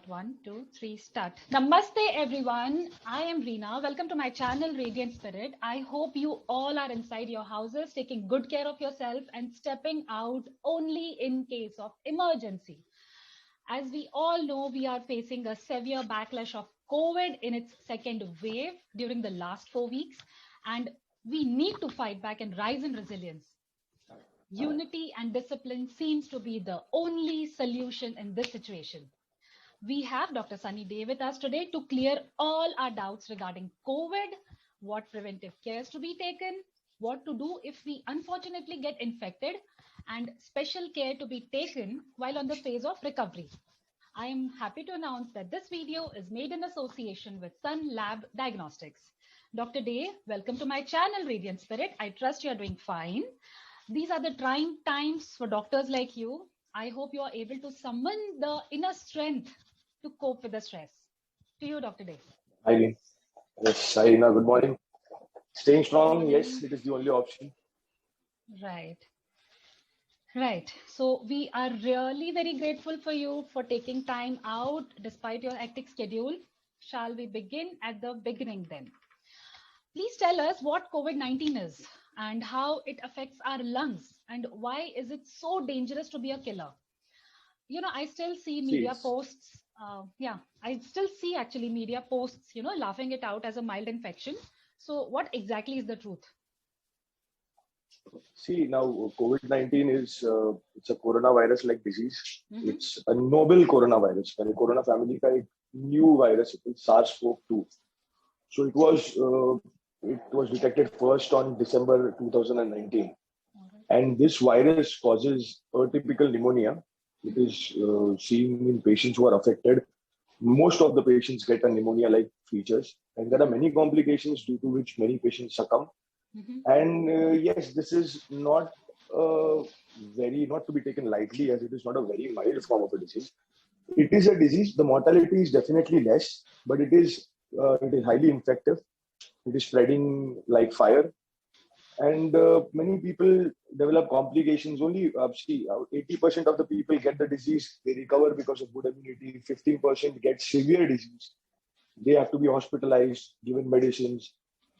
One, two, three, start. Namaste, everyone. I am Reena. Welcome to my channel, Radiant Spirit. I hope you all are inside your houses, taking good care of yourself and stepping out only in case of emergency. As we all know, we are facing a severe backlash of COVID in its second wave during the last 4 weeks, and we need to fight back and rise in resilience. Unity and discipline seems to be the only solution in this situation. We have Dr. Sunny Day with us today to clear all our doubts regarding COVID, what preventive cares to be taken, what to do if we unfortunately get infected, and special care to be taken while on the phase of recovery. I am happy to announce that this video is made in association with Sun Lab Diagnostics. Dr. Day, welcome to my channel, Radiant Spirit. I trust you are doing fine. These are the trying times for doctors like you. I hope you are able to summon the inner strength to cope with the stress. To you, Dr. Day. Hi, yes, Irina, good morning. Staying strong, Morning. yes, it is the only option. Right. Right. So we are really very grateful for you for taking time out despite your hectic schedule. Shall we begin at the beginning then? Please tell us what COVID-19 is and how it affects our lungs and why is it so dangerous to be a killer? You know, I still see media posts. I still see actually media posts, laughing it out as a mild infection. So what exactly is the truth? See, now COVID-19 is it's a coronavirus-like disease. It's a novel coronavirus. And corona family का एक new virus, it's SARS-CoV-2. So it was detected first on December 2019. And this virus causes atypical pneumonia. It is seen in patients who are affected. Most of the patients get a pneumonia-like features, and there are many complications due to which many patients succumb. And yes, this is not to be taken lightly, as it is not a very mild form of a disease. It is a disease. The mortality is definitely less, but it is highly infective. It is spreading like fire. And many people develop complications. Only 80% of the people get the disease. They recover because of good immunity. 15% get severe disease. They have to be hospitalized, given medicines.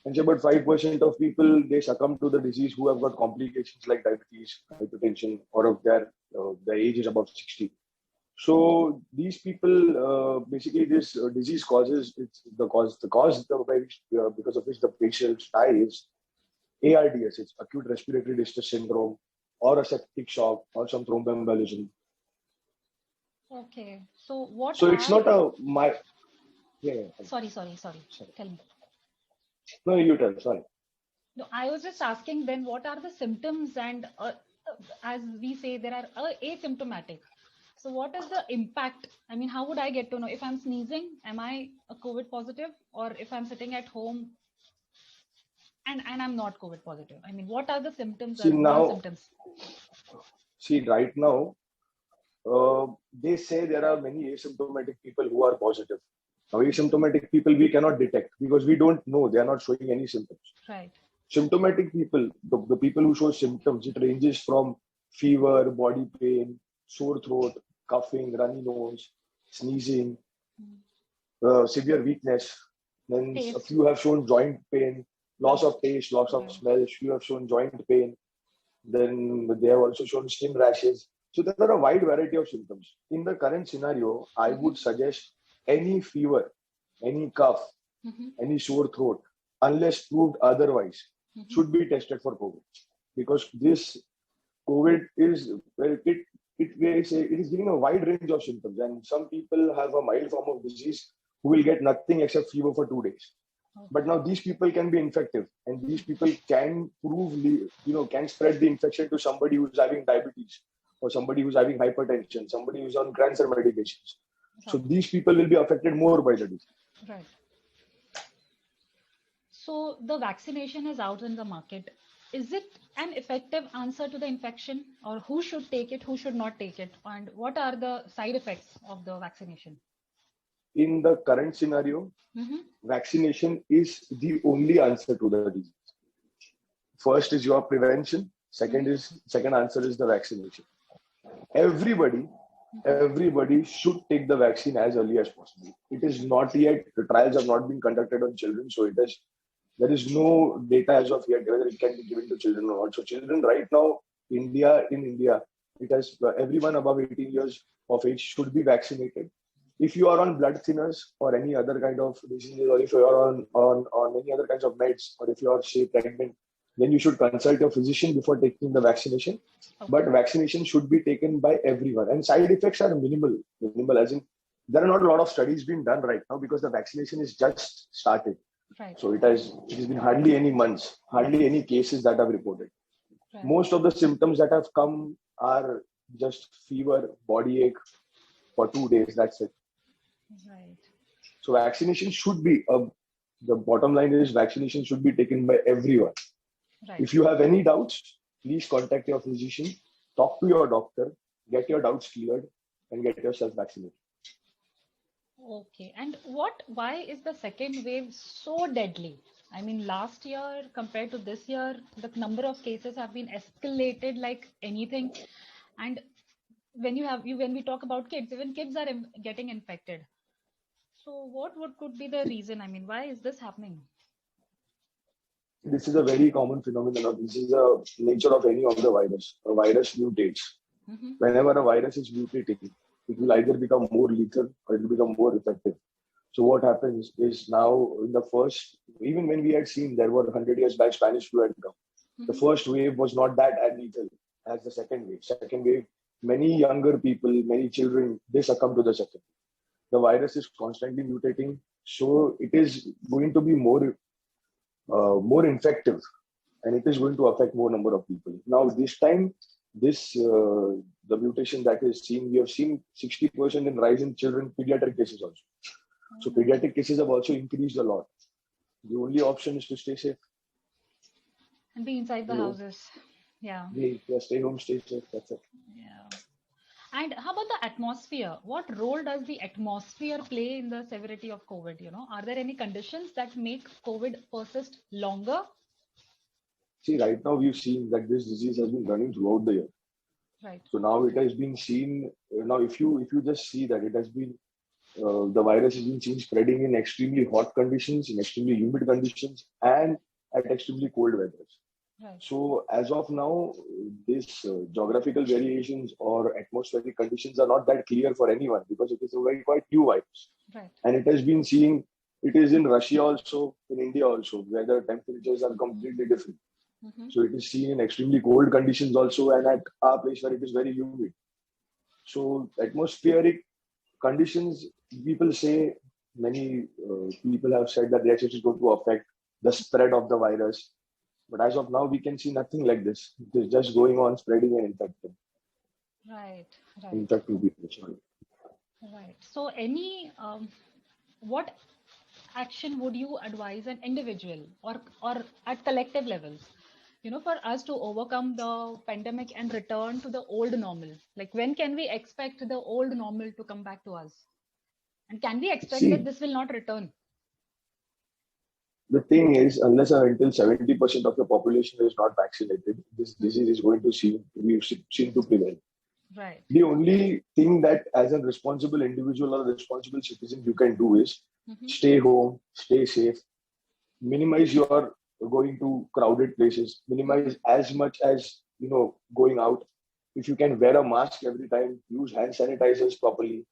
And so about 5% of people, they succumb to the disease who have got complications like diabetes, hypertension, or of their age is above 60. So these people, basically this disease causes, because of which the patient dies, ARDS, it's acute respiratory distress syndrome, or a septic shock, or some thromboembolism. Okay, so what? So it's not a Sorry. Tell me. No, you tell. Sorry. No, I was just asking. Then, what are the symptoms? And as we say, there are asymptomatic. So, what is the impact? I mean, how would I get to know if I'm sneezing? Am I a COVID positive, or if I'm sitting at home? And I'm not COVID positive. I mean, what are the symptoms or non-symptoms? See, right now, they say there are many asymptomatic people who are positive. Now, asymptomatic people we cannot detect because we don't know. They are not showing any symptoms. Right. Symptomatic people, the people who show symptoms, it ranges from fever, body pain, sore throat, coughing, runny nose, sneezing, severe weakness. Then a few have shown joint pain, loss of taste, loss of smell. Few have shown joint pain. Then they have also shown skin rashes. So there are a wide variety of symptoms. In the current scenario, I would suggest any fever, any cough, any sore throat, unless proved otherwise, should be tested for COVID. Because this COVID is, it is giving a wide range of symptoms. And some people have a mild form of disease who will get nothing except fever for 2 days. But now these people can be infective, and these people can can spread the infection to somebody who's having diabetes, or somebody who's having hypertension, somebody who's on cancer medications. Right. So these people will be affected more by the disease. Right. So the vaccination is out in the market. Is it an effective answer to the infection, or who should take it, who should not take it, and what are the side effects of the vaccination? In the current scenario, vaccination is the only answer to the disease. First is your prevention. Second answer is the vaccination. Everybody everybody should take the vaccine as early as possible. It is not yet, the trials have not been conducted on children, so there is no data as of yet whether it can be given to children or not. So children right now, in India, it has everyone above 18 years of age should be vaccinated. If you are on blood thinners or any other kind of diseases, or if you are on any other kinds of meds, or if you are say pregnant, then you should consult your physician before taking the vaccination. Okay. But vaccination should be taken by everyone, and side effects are minimal. Minimal, as in there are not a lot of studies being done right now because the vaccination is just started. Right. So it has been hardly any months, hardly any cases that have reported. Right. Most of the symptoms that have come are just fever, body ache for 2 days. That's it. Right. So vaccination should be the bottom line is vaccination should be taken by everyone. Right. If you have any doubts, please contact your physician, talk to your doctor, get your doubts cleared, and get yourself vaccinated. Okay. And why is the second wave so deadly? I mean, last year compared to this year, the number of cases have been escalated like anything. And when we talk about kids, even kids are getting infected. So what could be the reason? I mean, why is this happening? This is a very common phenomenon. This is the nature of any of the virus. A virus mutates. Whenever a virus is mutating, it will either become more lethal or it will become more effective. So what happens is now in the first, even when we had seen there were 100 years back Spanish flu had come, the first wave was not that as lethal as the second wave. Second wave, many younger people, many children, they succumb to the second. The virus is constantly mutating, so it is going to be more infective, and it is going to affect more number of people. Now this time, the mutation that is seen, we have seen 60% in rise in children pediatric cases also. So pediatric cases have also increased a lot. The only option is to stay safe and be inside the houses. Yeah. Stay home, stay safe. That's it. Yeah. And how about the atmosphere? What role does the atmosphere play in the severity of COVID? Are there any conditions that make COVID persist longer? See, right now we've seen that this disease has been running throughout the year. Right. So now it has been seen. Now, if you just see that it has been the virus has been seen spreading in extremely hot conditions, in extremely humid conditions, and at extremely cold weathers. Right. So as of now, these geographical variations or atmospheric conditions are not that clear for anyone because it is a very quite new virus. Right. And it has been seen, it is in Russia also, in India also, where the temperatures are completely different. So it is seen in extremely cold conditions also, and at our place where it is very humid. So atmospheric conditions, people say, many people have said that yes, it is going to affect the spread of the virus. But as of now, we can see nothing like this. It is just going on, spreading and infecting. Right. Infecting people. Sorry. Right. So what action would you advise an individual or at collective levels, for us to overcome the pandemic and return to the old normal? Like, when can we expect the old normal to come back to us? And can we expect that this will not return? The thing is, unless or until 70% of the population is not vaccinated, this disease is going to seem to prevail. Right. The only thing that as a responsible individual or a responsible citizen you can do is stay home, stay safe, minimize your going to crowded places, minimize as much as, going out. If you can wear a mask every time, use hand sanitizers properly,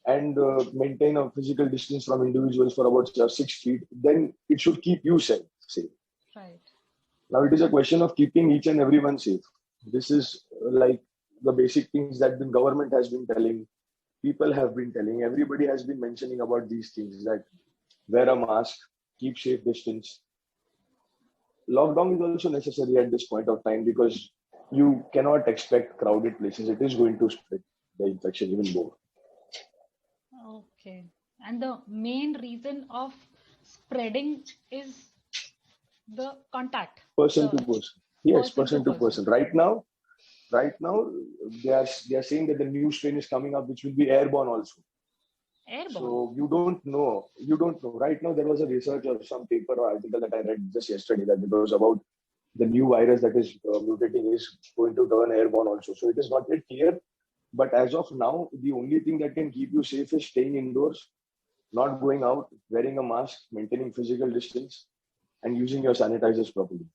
and maintain a physical distance from individuals for about 6 feet, then it should keep you safe. Right. Now it is a question of keeping each and everyone safe. This is like the basic things that the government has been telling, people have been telling, everybody has been mentioning about these things, that wear a mask, keep safe distance. Lockdown is also necessary at this point of time because you cannot expect crowded places. It is going to spread the infection even more. Okay. And the main reason of spreading is the contact. Person to person. Yes, person to person. Right now, they are saying that the new strain is coming up, which will be airborne also. Airborne. So you don't know. Right now, there was a research or some paper or article that I read just yesterday that it was about the new virus that is mutating is going to turn airborne also. So it is not yet clear But as of now, the only thing that can keep you safe is staying indoors, not going out, wearing a mask, maintaining physical distance, and using your sanitizers properly.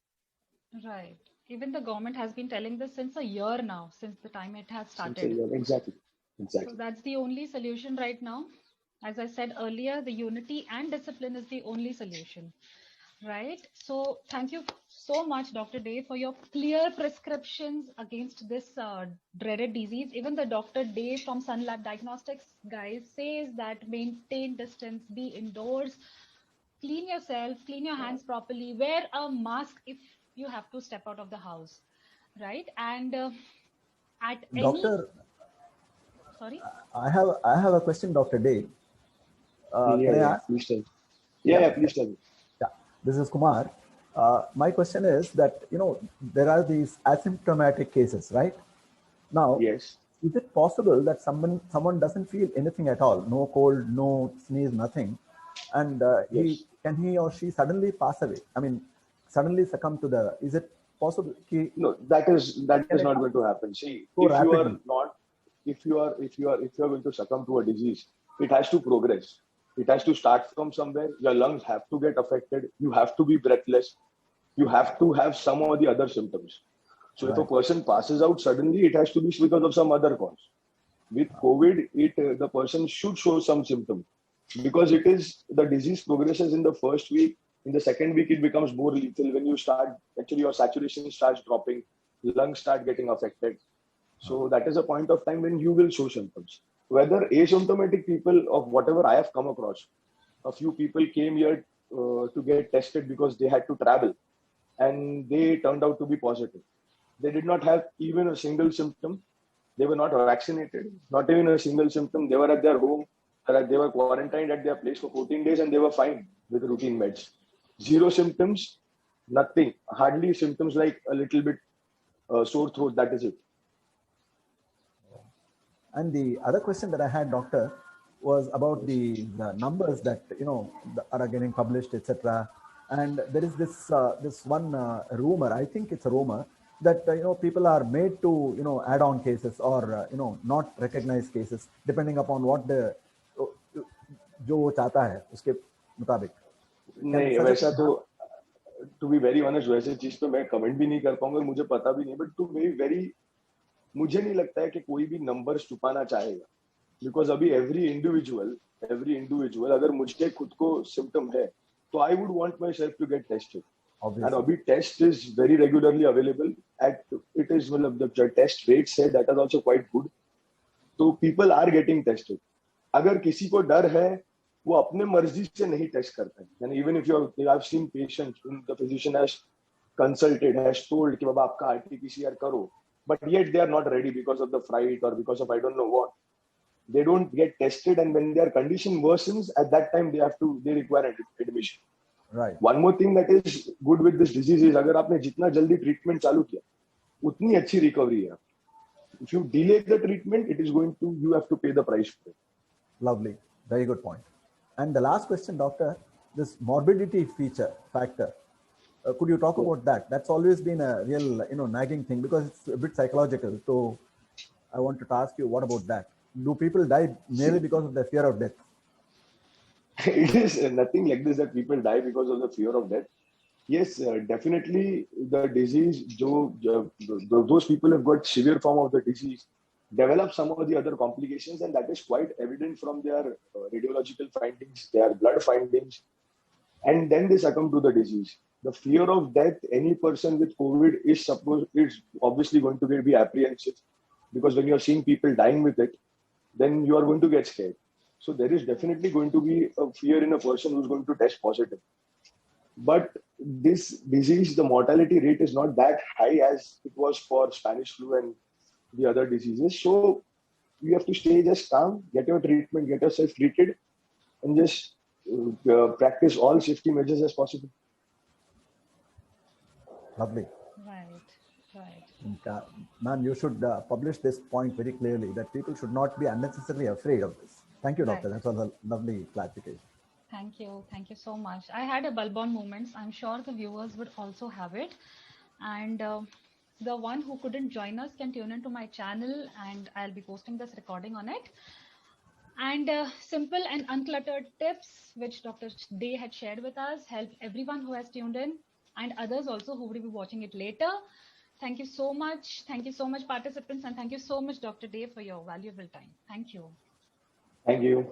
Right. Even the government has been telling this since a year now, since the time it has Since a started. year, exactly, So exactly. that's the only solution right now. As I said earlier, the unity and discipline is the only solution. Right. So thank you so much, Dr. Dave, for your clear prescriptions against this dreaded disease. Even the Dr. Dave from Sunlab Diagnostics, guys, says that maintain distance, be indoors, clean yourself, clean your hands properly, wear a mask if you have to step out of the house. Right. And at any, Doctor, sorry. I have a question, Dr. Dave. Yeah, Can I yeah. ask? Please tell. Yeah, Yeah, yeah. Please tell me. yeah. This is Kumar. My question is that, there are these asymptomatic cases, right? Now, Yes. is it possible that someone doesn't feel anything at all, no cold, no sneeze, nothing, and Yes. he or she suddenly pass away? I mean, suddenly succumb to the. Is it possible? No, that is Can it not going to happen. See, go if you are rapidly? not, if you are going to succumb to a disease, it has to progress. It has to start from somewhere. Your lungs have to get affected. You have to be breathless. You have to have some of the other symptoms. So if a Right. person passes out suddenly, it has to be because of some other cause. With COVID, the person should show some symptom because it is the disease progresses in the first week. In the second week, it becomes more lethal when you start actually your saturation starts dropping, lungs start getting affected. So that is a point of time when you will show symptoms. Whether asymptomatic people of whatever I have come across, a few people came here to get tested because they had to travel and they turned out to be positive. They did not have even a single symptom. They were not vaccinated, not even a single symptom. They were at their home, they were quarantined at their place for 14 days and they were fine with routine meds. Zero symptoms, nothing, hardly symptoms like a little bit sore throat, that is it. And the other question that I had, doctor, was about Yes. the numbers that are getting published, etc. And there is this one rumor. I think it's a rumor that people are made to add on cases or not recognize cases depending upon what the जो वो चाहता है उसके मुताबिक. Can नहीं such a वैसा thing तो happen? To be very honest वैसे चीज तो मैं कमेंट भी नहीं कर पाऊंगा और मुझे पता भी नहीं बट टू बी वेरी मुझे नहीं लगता है कि कोई भी नंबर छुपाना चाहेगा बिकॉज अभी एवरी इंडिविजुअल अगर मुझे खुद को सिम्टम है तो I would want myself to get tested and Obviously, अभी test is very regularly available at it is मतलब द टेस्ट रेट्स है that is also quite good तो पीपल आर गेटिंग टेस्टेड अगर किसी को डर है वो अपने मर्जी से नहीं टेस्ट करता है यानी even if you have seen patient the physician has consulted has told कि बाबा आपका आरटीपीसीआर करो but yet they are not ready because of the fright or because of I don't know what. They don't get tested, and when their condition worsens, at that time they require admission. right. One more thing that is good with this disease is अगर आपने जितना जल्दी treatment चालू किया उतनी अच्छी recovery है. If you delay the treatment, you have to pay the price for it. Lovely. Very good point. And the last question, doctor, this morbidity factor. Could you talk about that? That's always been a real, nagging thing because it's a bit psychological. So I wanted to ask you, what about that? Do people die merely because of the fear of death? It is nothing like this that people die because of the fear of death. Yes, definitely the disease, those people who have got severe form of the disease develop some of the other complications, and that is quite evident from their radiological findings, their blood findings, and then they succumb to the disease. The fear of death, any person with COVID is obviously going to be apprehensive because when you're seeing people dying with it, then you are going to get scared. So there is definitely going to be a fear in a person who's going to test positive. But this disease, the mortality rate is not that high as it was for Spanish flu and the other diseases. So you have to stay just calm, get your treatment, get yourself treated, and just practice all safety measures as possible. Lovely. Right. Ma'am, you should publish this point very clearly that people should not be unnecessarily afraid of this. Thank you, doctor. Right. That was a lovely clarification. Thank you. Thank you so much. I had a bulb on moments. I'm sure the viewers would also have it. And the one who couldn't join us can tune into my channel, and I'll be posting this recording on it. And simple and uncluttered tips which Dr. Day had shared with us help everyone who has tuned in and others also who will be watching it later. Thank you so much. Thank you so much, participants, and thank you so much, Dr. Day, for your valuable time. Thank you. Thank you.